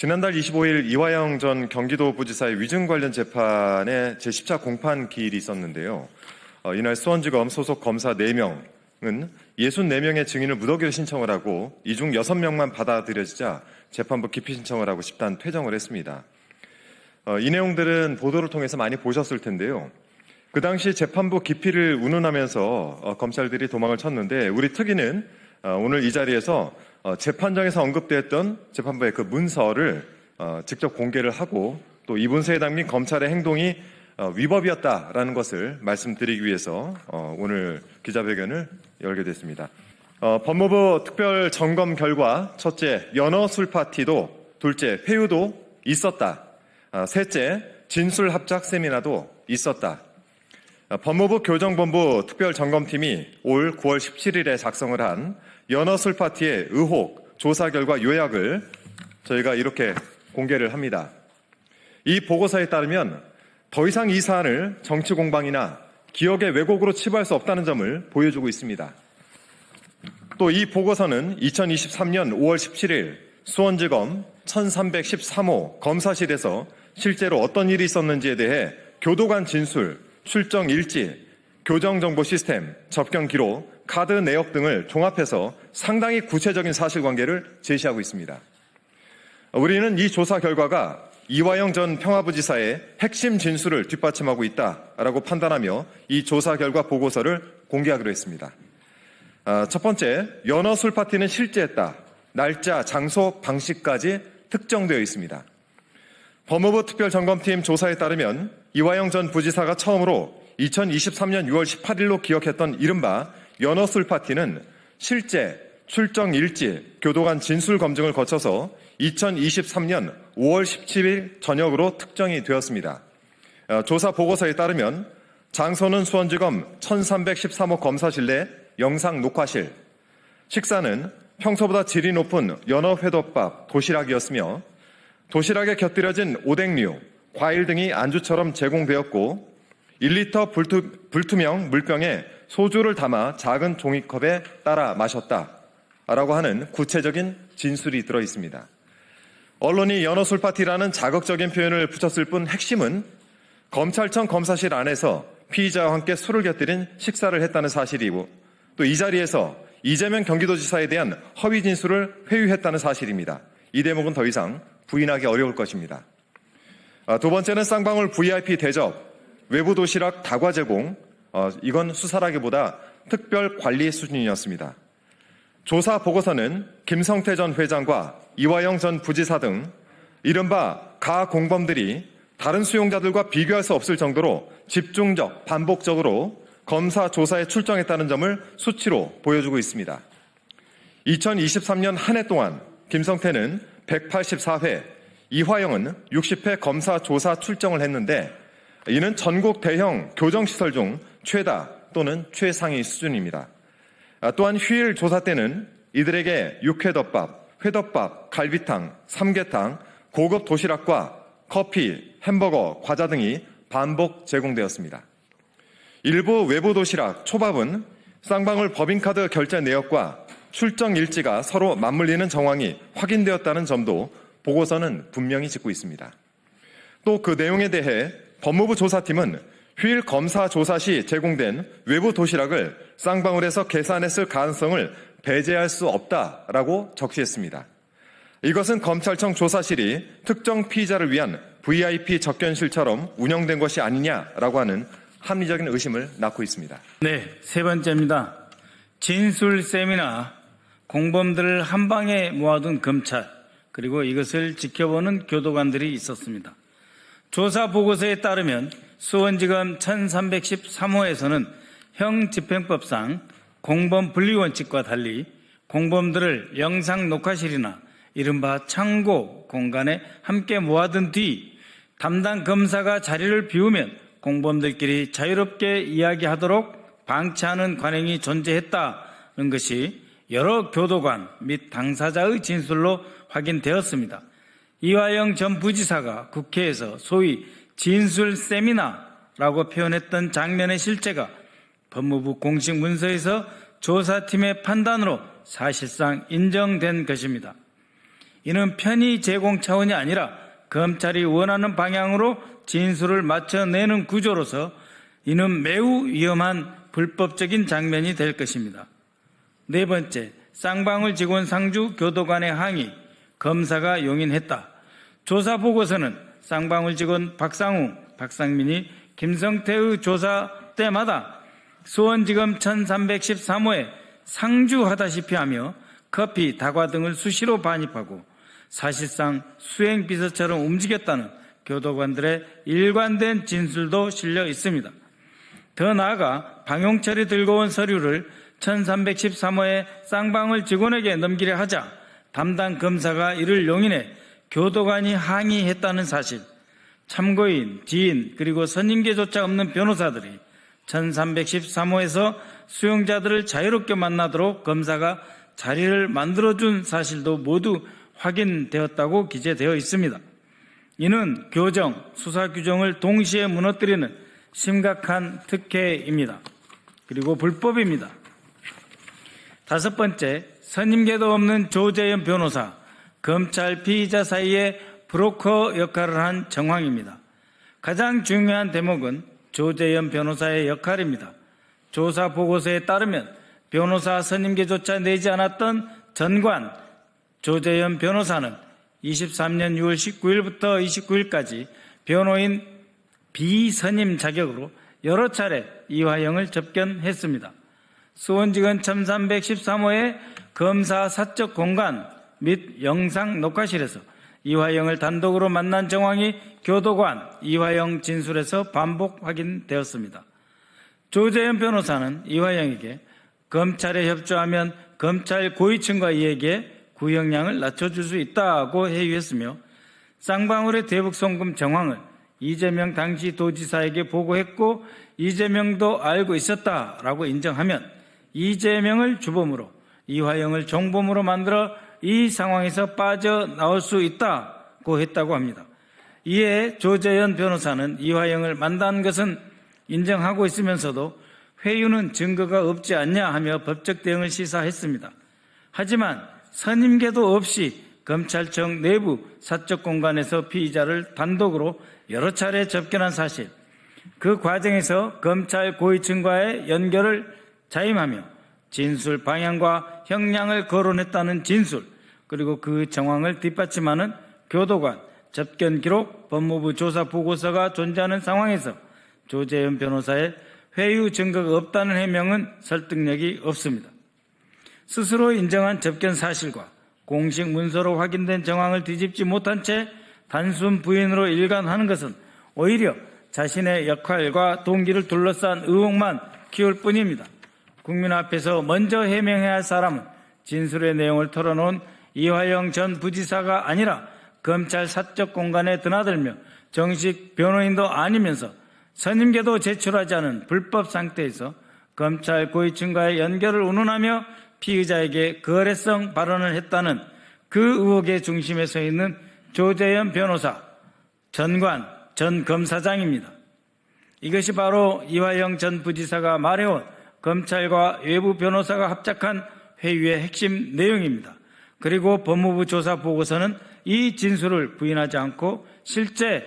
지난달 25일 이화영 전 경기도부지사의 위증 관련 재판의 제10차 공판 기일이 있었는데요. 이날 수원지검 소속 검사 4명은 64명의 증인을 무더기로 신청을 하고 이 중 6명만 받아들여지자 재판부 기피 신청을 하고 집단 퇴정을 했습니다. 이 내용들은 보도를 통해서 많이 보셨을 텐데요. 그 당시 재판부 기피를 운운하면서 검찰들이 도망을 쳤는데 우리 특위는 오늘 이 자리에서 재판장에서 언급됐던 재판부의 그 문서를 직접 공개를 하고 또 이 문서에 담긴 검찰의 행동이 위법이었다라는 것을 말씀드리기 위해서 오늘 기자회견을 열게 됐습니다. 법무부 특별 점검 결과 첫째, 연어 술 파티도, 둘째, 회유도 있었다. 셋째, 진술 합작 세미나도 있었다. 법무부 교정본부 특별점검팀이 올 9월 17일에 작성을 한 연어 술 파티의 의혹 조사 결과 요약을 저희가 이렇게 공개를 합니다. 이 보고서에 따르면 더 이상 이 사안을 정치 공방이나 기억의 왜곡으로 치부할 수 없다는 점을 보여주고 있습니다. 또 이 보고서는 2023년 5월 17일 수원지검 1313호 검사실에서 실제로 어떤 일이 있었는지에 대해 교도관 진술, 출정 일지, 교정정보 시스템, 접견 기록, 카드 내역 등을 종합해서 상당히 구체적인 사실관계를 제시하고 있습니다. 우리는 이 조사 결과가 이화영 전 평화부지사의 핵심 진술을 뒷받침하고 있다라고 판단하며 이 조사 결과 보고서를 공개하기로 했습니다. 첫 번째, 연어 술 파티는 실제했다. 날짜, 장소, 방식까지 특정되어 있습니다. 법무부 특별점검팀 조사에 따르면 이화영 전 부지사가 처음으로 2023년 6월 18일로 기억했던 이른바 연어 술 파티는 실제, 출정 일지, 교도관 진술 검증을 거쳐서 2023년 5월 17일 저녁으로 특정이 되었습니다. 조사 보고서에 따르면 장소는 수원지검 1313호 검사실 내 영상 녹화실, 식사는 평소보다 질이 높은 연어 회덮밥, 도시락이었으며 도시락에 곁들여진 오뎅류, 과일 등이 안주처럼 제공되었고 1리터 불투명 물병에 소주를 담아 작은 종이컵에 따라 마셨다라고 하는 구체적인 진술이 들어있습니다. 언론이 연어 술 파티라는 자극적인 표현을 붙였을 뿐 핵심은 검찰청 검사실 안에서 피의자와 함께 술을 곁들인 식사를 했다는 사실이고 또 이 자리에서 이재명 경기도지사에 대한 허위 진술을 회유했다는 사실입니다. 이 대목은 더 이상 부인하기 어려울 것입니다. 두 번째는 쌍방울 VIP 대접, 외부 도시락 다과 제공, 이건 수사라기보다 특별 관리 수준이었습니다. 조사 보고서는 김성태 전 회장과 이화영 전 부지사 등 이른바 가 공범들이 다른 수용자들과 비교할 수 없을 정도로 집중적, 반복적으로 검사 조사에 출정했다는 점을 수치로 보여주고 있습니다. 2023년 한 해 동안 김성태는 184회, 이화영은 60회 검사 조사 출정을 했는데 이는 전국 대형 교정시설 중 최다 또는 최상위 수준입니다. 또한 휴일 조사 때는 이들에게 육회덮밥, 회덮밥, 갈비탕, 삼계탕, 고급 도시락과 커피, 햄버거, 과자 등이 반복 제공되었습니다. 일부 외부 도시락, 초밥은 쌍방울 법인카드 결제 내역과 출정 일지가 서로 맞물리는 정황이 확인되었다는 점도 보고서는 분명히 짚고 있습니다. 또 그 내용에 대해 법무부 조사팀은 휴일 검사 조사 시 제공된 외부 도시락을 쌍방울에서 계산했을 가능성을 배제할 수 없다라고 적시했습니다. 이것은 검찰청 조사실이 특정 피의자를 위한 VIP 접견실처럼 운영된 것이 아니냐라고 하는 합리적인 의심을 낳고 있습니다. 네, 세 번째입니다. 진술 세미나, 공범들을 한 방에 모아둔 검찰, 그리고 이것을 지켜보는 교도관들이 있었습니다. 조사 보고서에 따르면 수원지검 1313호에서는 형집행법상 공범 분리 원칙과 달리 공범들을 영상 녹화실이나 이른바 창고 공간에 함께 모아둔 뒤 담당 검사가 자리를 비우면 공범들끼리 자유롭게 이야기하도록 방치하는 관행이 존재했다는 것이 여러 교도관 및 당사자의 진술로 확인되었습니다. 이화영 전 부지사가 국회에서 소위 진술 세미나라고 표현했던 장면의 실체가 법무부 공식 문서에서 조사팀의 판단으로 사실상 인정된 것입니다. 이는 편의 제공 차원이 아니라 검찰이 원하는 방향으로 진술을 맞춰내는 구조로서 이는 매우 위험한 불법적인 장면이 될 것입니다. 네 번째, 쌍방울 직원 상주 교도관의 항의, 검사가 용인했다. 조사 보고서는 쌍방울 직원 박상웅, 박상민이 김성태의 조사 때마다 수원지검 1313호에 상주하다시피 하며 커피, 다과 등을 수시로 반입하고 사실상 수행비서처럼 움직였다는 교도관들의 일관된 진술도 실려 있습니다. 더 나아가 방용철이 들고 온 서류를 1313호의 쌍방울 직원에게 넘기려 하자 담당 검사가 이를 용인해 교도관이 항의했다는 사실, 참고인, 지인 그리고 선임계조차 없는 변호사들이 1313호에서 수용자들을 자유롭게 만나도록 검사가 자리를 만들어준 사실도 모두 확인되었다고 기재되어 있습니다. 이는 교정, 수사 규정을 동시에 무너뜨리는 심각한 특혜입니다. 그리고 불법입니다. 다섯 번째, 선임계도 없는 조재현 변호사, 검찰 피의자 사이에 브로커 역할을 한 정황입니다. 가장 중요한 대목은 조재현 변호사의 역할입니다. 조사 보고서에 따르면 변호사 선임계조차 내지 않았던 전관 조재현 변호사는 23년 6월 19일부터 29일까지 변호인 비선임 자격으로 여러 차례 이화영을 접견했습니다. 수원지검 1313호의 검사 사적 공간 및 영상 녹화실에서 이화영을 단독으로 만난 정황이 교도관 이화영 진술에서 반복 확인되었습니다. 조재현 변호사는 이화영에게 검찰에 협조하면 검찰 고위층과 이에게 구형량을 낮춰줄 수 있다고 해유했으며 쌍방울의 대북송금 정황을 이재명 당시 도지사에게 보고했고 이재명도 알고 있었다라고 인정하면 이재명을 주범으로 이화영을 종범으로 만들어 이 상황에서 빠져나올 수 있다고 했다고 합니다. 이에 조재현 변호사는 이화영을 만난 것은 인정하고 있으면서도 회유는 증거가 없지 않냐 하며 법적 대응을 시사했습니다. 하지만 선임계도 없이 검찰청 내부 사적 공간에서 피의자를 단독으로 여러 차례 접견한 사실, 그 과정에서 검찰 고위층과의 연결을 자임하며 진술 방향과 형량을 거론했다는 진술, 그리고 그 정황을 뒷받침하는 교도관, 접견 기록, 법무부 조사 보고서가 존재하는 상황에서 조재현 변호사의 회유 증거가 없다는 해명은 설득력이 없습니다. 스스로 인정한 접견 사실과 공식 문서로 확인된 정황을 뒤집지 못한 채 단순 부인으로 일관하는 것은 오히려 자신의 역할과 동기를 둘러싼 의혹만 키울 뿐입니다. 국민 앞에서 먼저 해명해야 할 사람은 진술의 내용을 털어놓은 이화영 전 부지사가 아니라 검찰 사적 공간에 드나들며 정식 변호인도 아니면서 선임계도 제출하지 않은 불법 상태에서 검찰 고위층과의 연결을 운운하며 피의자에게 거래성 발언을 했다는 그 의혹의 중심에 서 있는 조재현 변호사, 전관, 전 검사장입니다. 이것이 바로 이화영 전 부지사가 말해온 검찰과 외부 변호사가 합작한 회유의 핵심 내용입니다. 그리고 법무부 조사 보고서는 이 진술을 부인하지 않고 실제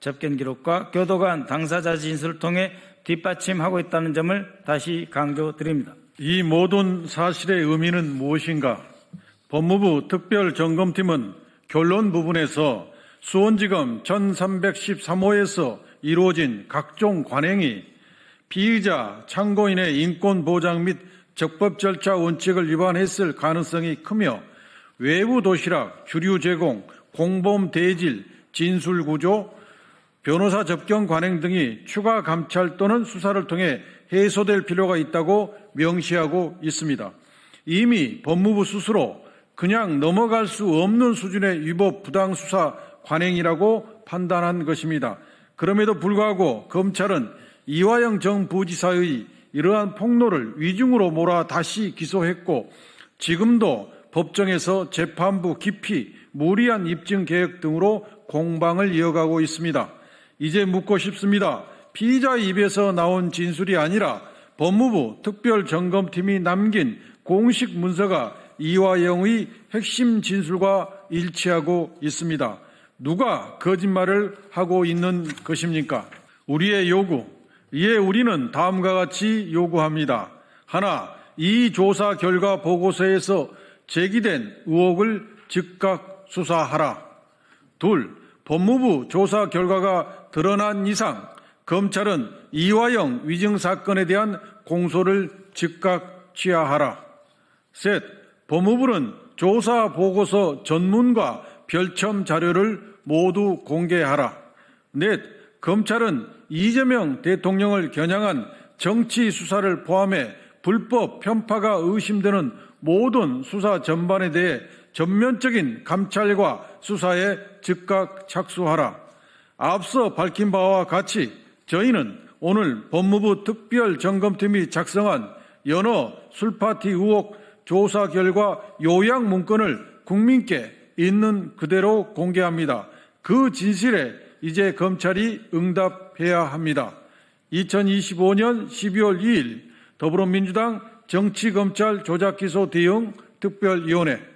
접견 기록과 교도관 당사자 진술을 통해 뒷받침하고 있다는 점을 다시 강조드립니다. 이 모든 사실의 의미는 무엇인가? 법무부 특별점검팀은 결론 부분에서 수원지검 1313호에서 이루어진 각종 관행이 피의자, 참고인의 인권보장 및 적법 절차 원칙을 위반했을 가능성이 크며 외부 도시락, 주류 제공, 공범 대질, 진술 구조, 변호사 접견 관행 등이 추가 감찰 또는 수사를 통해 해소될 필요가 있다고 명시하고 있습니다. 이미 법무부 스스로 그냥 넘어갈 수 없는 수준의 위법 부당 수사 관행이라고 판단한 것입니다. 그럼에도 불구하고 검찰은 이화영 정 부지사의 이러한 폭로를 위중으로 몰아 다시 기소했고 지금도 법정에서 재판부 기피, 무리한 입증 개혁 등으로 공방을 이어가고 있습니다. 이제 묻고 싶습니다. 피의자 입에서 나온 진술이 아니라 법무부 특별점검팀이 남긴 공식 문서가 이화영의 핵심 진술과 일치하고 있습니다. 누가 거짓말을 하고 있는 것입니까? 우리의 요구, 이에 우리는 다음과 같이 요구합니다. 하나, 이 조사 결과 보고서에서 제기된 의혹을 즉각 수사하라. 둘, 법무부 조사 결과가 드러난 이상 검찰은 이화영 위증 사건에 대한 공소를 즉각 취하하라. 셋, 법무부는 조사 보고서 전문과 별첨 자료를 모두 공개하라. 넷, 검찰은 이재명 대통령을 겨냥한 정치 수사를 포함해 불법 편파가 의심되는 모든 수사 전반에 대해 전면적인 감찰과 수사에 즉각 착수하라. 앞서 밝힌 바와 같이 저희는 오늘 법무부 특별점검팀이 작성한 연어 술파티 의혹 조사 결과 요약 문건을 국민께 있는 그대로 공개합니다. 그 진실에 이제 검찰이 응답해야 합니다. 2025년 12월 2일 더불어민주당 정치검찰 조작기소 대응 특별위원회